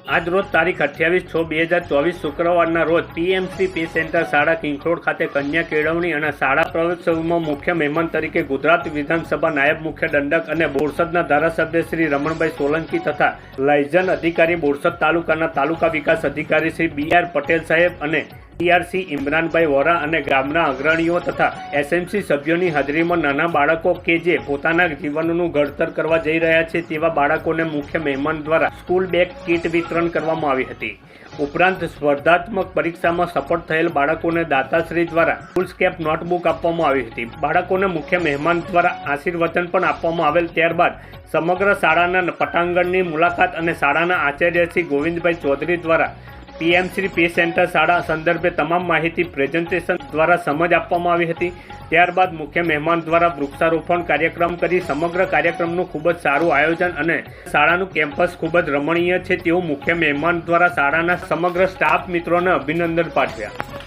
આજ રોજ તારીખ 28/6/2024 શુક્રવારના રોજ પીએમસી પે સેન્ટર શાળા કિંગરોડ ખાતે કન્યા કેળવણી અને શાળા પ્રવેશોત્સવમાં મુખ્ય મહેમાન તરીકે ગુજરાત વિધાનસભા નાયબ મુખ્ય દંડક અને બોરસદના ધારાસભ્ય શ્રી રમણભાઈ સોલંકી તથા લાયઝન અધિકારી બોરસદ તાલુકાના તાલુકા વિકાસ અધિકારી શ્રી BR પટેલ સાહેબ અને TRC ઇમરાનભાઈ વોરા અને ગામના અગ્રણીઓ તથા SMC સભ્યોની હાજરીમાં નાના બાળકો કે જે પોતાના જીવનનું ઘડતર કરવા જઈ રહ્યા છે તેવા બાળકોને મુખ્ય મહેમાન દ્વારા સ્કૂલ બેગ કીટ વિતરણ કરવામાં આવી હતી। ઉપરાંત સ્પર્ધાત્મક પરીક્ષામાં સફળ થયેલ બાળકોને દાતાશ્રી દ્વારા ફૂલસ્કેપ નોટબુક આપવામાં આવી હતી। બાળકોને મુખ્ય મહેમાન દ્વારા આશીર્વચન પણ આપવામાં આવેલ। ત્યારબાદ સમગ્ર શાળાના પટાંગણની મુલાકાત અને શાળાના આચાર્ય શ્રી ગોવિંદભાઈ ચૌધરી દ્વારા પીએમસી પે સેન્ટર શાળા સંદર્ભે તમામ માહિતી પ્રેઝન્ટેશન દ્વારા સમજ આપવામાં આવી હતી। ત્યારબાદ મુખ્ય મહેમાન દ્વારા વૃક્ષારોપણ કાર્યક્રમ કરી સમગ્ર કાર્યક્રમનું ખૂબ જ સારું આયોજન અને શાળાનું કેમ્પસ ખૂબ જ રમણીય છે તેવું મુખ્ય મહેમાન દ્વારા શાળાના સમગ્ર સ્ટાફ મિત્રોને અભિનંદન પાઠવ્યા।